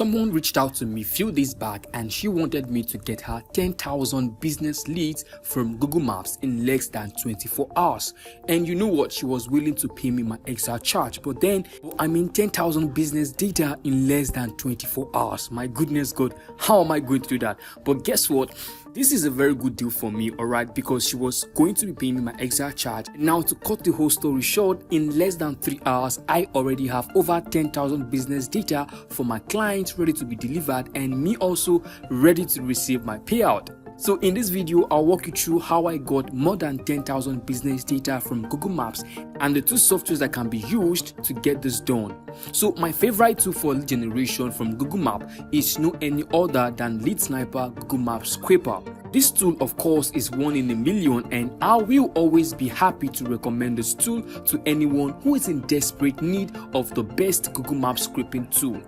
Someone reached out to me a few days back and she wanted me to get her 10,000 business leads from Google Maps in less than 24 hours. And you know what? She was willing to pay me my extra charge. But then, 10,000 business data in less than 24 hours. My goodness God, how am I going to do that? But guess what? This is a very good deal for me, alright, because she was going to be paying me my extra charge. Now, to cut the whole story short, in less than 3 hours, I already have over 10,000 business data for my clients ready to be delivered and me also ready to receive my payout. So in this video, I'll walk you through how I got more than 10,000 business data from Google Maps and the two softwares that can be used to get this done. So my favorite tool for lead generation from Google Maps is no any other than Lead Sniper Google Maps Scraper. This tool, of course, is one in a million, and I will always be happy to recommend this tool to anyone who is in desperate need of the best Google Maps scraping tool.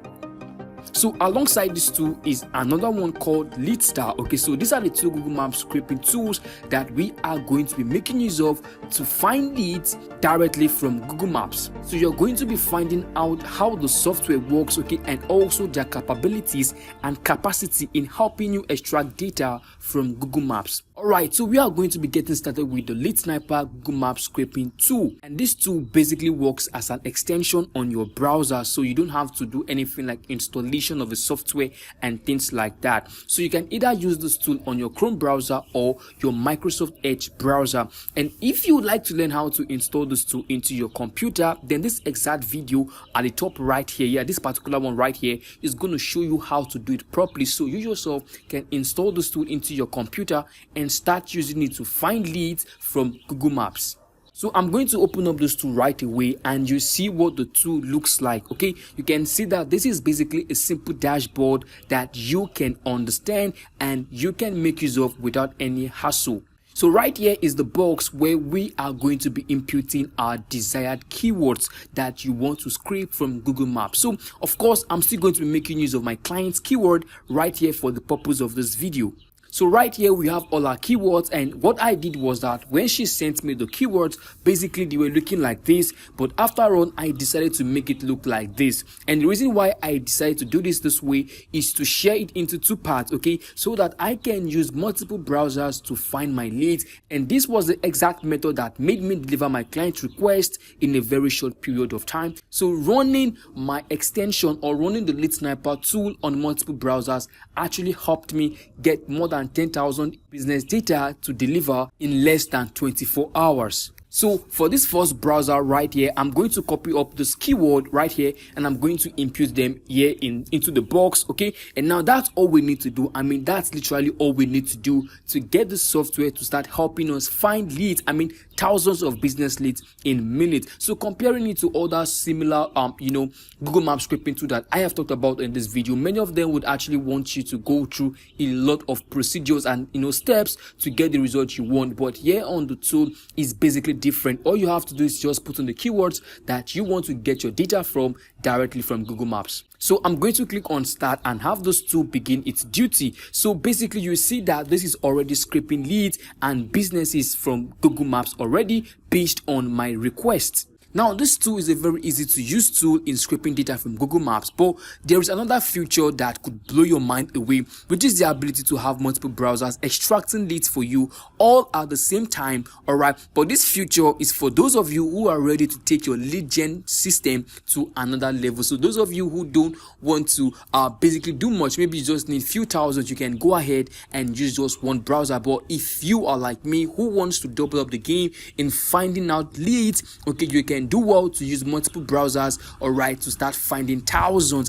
So alongside this tool is another one called Leadstal. Okay, so these are the two Google Maps scraping tools that we are going to be making use of to find leads directly from Google Maps. So you're going to be finding out how the software works, okay, and also their capabilities and capacity in helping you extract data from Google Maps. Alright, so we are going to be getting started with the Lead Sniper Google Maps scraping tool, and this tool basically works as an extension on your browser, so you don't have to do anything like installation of the software and things like that. So you can either use this tool on your Chrome browser or your Microsoft Edge browser. And if you would like to learn how to install this tool into your computer, then this exact video at the top right here, this particular one right here, is going to show you how to do it properly, so you yourself can install this tool into your computer and start using it to find leads from Google Maps. So I'm going to open up this tool right away and you see what the tool looks like. Okay, you can see that this is basically a simple dashboard that you can understand and you can make use of without any hassle. So right here is the box where we are going to be inputting our desired keywords that you want to scrape from Google Maps. So of course, I'm still going to be making use of my client's keyword right here for the purpose of this video. So right here we have all our keywords, and what I did was that when she sent me the keywords, basically they were looking like this, but after all I decided to make it look like this. And the reason why I decided to do this way is to share it into two parts, okay, so that I can use multiple browsers to find my leads. And this was the exact method that made me deliver my client request in a very short period of time. So running my extension or running the Lead Sniper tool on multiple browsers actually helped me get more than 10,000 business data to deliver in less than 24 hours. So for this first browser right here, I'm going to copy up this keyword right here and I'm going to input them here into the box, okay? And now that's all we need to do. That's literally all we need to do to get the software to start helping us find leads. Thousands of business leads in minutes. So comparing it to other similar Google Maps scraping tool that I have talked about in this video, many of them would actually want you to go through a lot of procedures and steps to get the result you want. But here on the tool is basically different. All you have to do is just put in the keywords that you want to get your data from directly from Google Maps. So I'm going to click on start and have this tool begin its duty. So basically you see that this is already scraping leads and businesses from Google Maps already based on my request. Now, this tool is a very easy to use tool in scraping data from Google Maps, but there is another feature that could blow your mind away, which is the ability to have multiple browsers extracting leads for you all at the same time. Alright, but this feature is for those of you who are ready to take your lead gen system to another level. So those of you who don't want to basically do much, maybe you just need few thousand, you can go ahead and use just one browser. But if you are like me who wants to double up the game in finding out leads, okay, you can do well to use multiple browsers, alright, to start finding thousands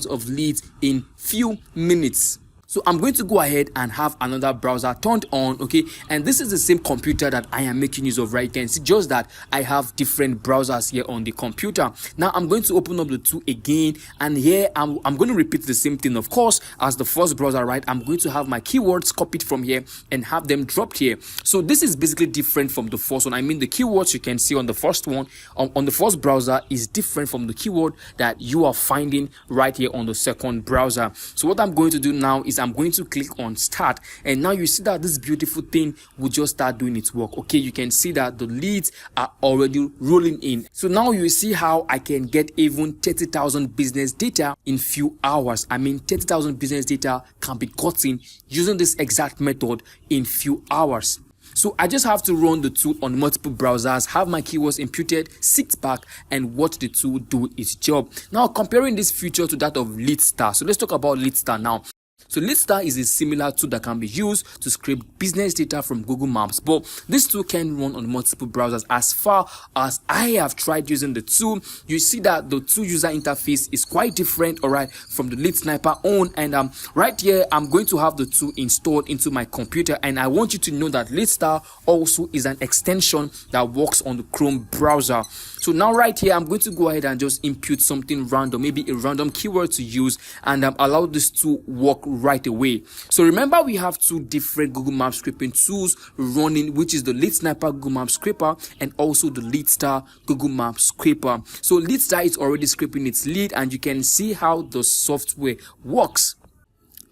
of leads in few minutes. So I'm going to go ahead and have another browser turned on, okay, and this is the same computer that I am making use of, right? You can see just that I have different browsers here on the computer. Now I'm going to open up the tool again, and here I'm going to repeat the same thing, of course, as the first browser, right? I'm going to have my keywords copied from here and have them dropped here. So this is basically different from the first one. The keywords you can see on the first one, on the first browser, is different from the keyword that you are finding right here on the second browser. So what I'm going to do now is I'm going to click on start, and now you see that this beautiful thing will just start doing its work. Okay, you can see that the leads are already rolling in. So now you see how I can get even 30,000 business data in few hours. I mean 30,000 business data can be gotten using this exact method in few hours. So I just have to run the tool on multiple browsers, have my keywords imputed, sit back and watch the tool do its job. Now comparing this feature to that of Leadstal. So let's talk about Leadstal now. So Litar is a similar tool that can be used to scrape business data from Google Maps, but this tool can run on multiple browsers. As far as I have tried using the tool, you see that the tool user interface is quite different, alright, from the Lead Sniper own. And right here, I'm going to have the tool installed into my computer, and I want you to know that Leadstal also is an extension that works on the Chrome browser. So now right here, I'm going to go ahead and just impute something random, maybe a random keyword to use, and allow this to work right away. So remember, we have two different Google Maps scraping tools running, which is the Lead Sniper Google Maps scraper and also the Leadstal Google Maps scraper. So Leadstal is already scraping its lead, and you can see how the software works.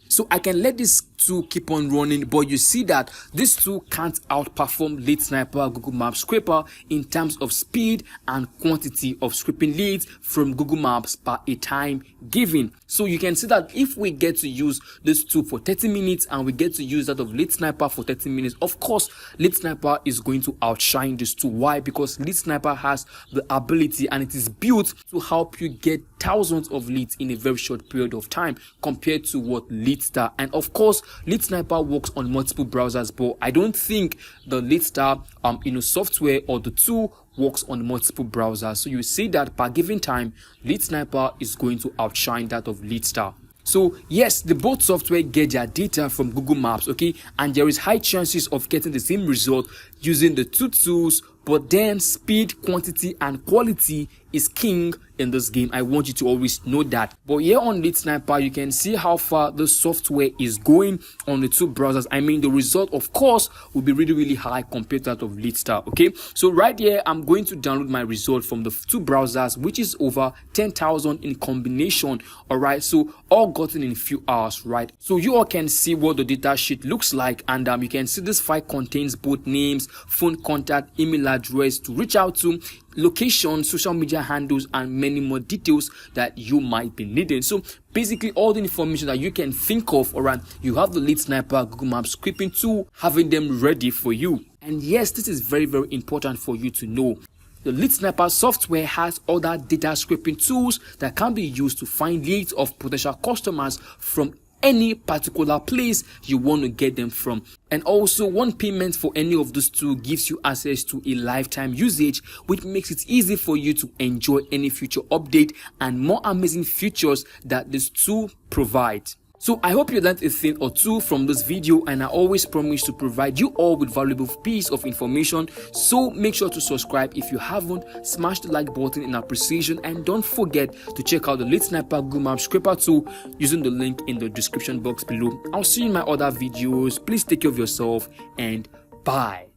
So I can let this tool keep on running, but you see that this tool can't outperform Lead Sniper Google Maps scraper in terms of speed and quantity of scraping leads from Google Maps per a time given. So you can see that if we get to use this tool for 30 minutes and we get to use that of Lead Sniper for 30 minutes, of course Lead Sniper is going to outshine this tool. Why? Because Lead Sniper has the ability, and it is built to help you get thousands of leads in a very short period of time compared to what Leadstal. And of course Lead Sniper works on multiple browsers, but I don't think the Leadstal software or the tool works on multiple browsers. So you see that per given time, Lead Sniper is going to outshine that of Leadstal. So yes, the both software get their data from Google Maps, okay, and there is high chances of getting the same result using the two tools, but then speed, quantity and quality is king in this game. I want you to always know that. But here on Lead Sniper, you can see how far the software is going on the two browsers. I mean, the result of course will be really high compared to that of Leadstal. Okay, so right here I'm going to download my result from the two browsers, which is over 10,000 in combination. All right, so all gotten in a few hours, right? So you all can see what the data sheet looks like, and you can see this file contains both names, phone contact, email address to reach out to, location, social media handles, and many more details that you might be needing. So basically all the information that you can think of, alright, you have the Lead Sniper Google Maps scraping tool having them ready for you. And yes, this is very important for you to know. The Lead Sniper software has other data scraping tools that can be used to find leads of potential customers from any particular place you want to get them from. And also, one payment for any of those two gives you access to a lifetime usage, which makes it easy for you to enjoy any future update and more amazing features that this tool provides. So I hope you learned a thing or two from this video, and I always promise to provide you all with valuable piece of information. So make sure to subscribe if you haven't, smash the like button in appreciation, and don't forget to check out the Lead Sniper Google Maps scraper tool using the link in the description box below. I'll see you in my other videos. Please take care of yourself, and bye.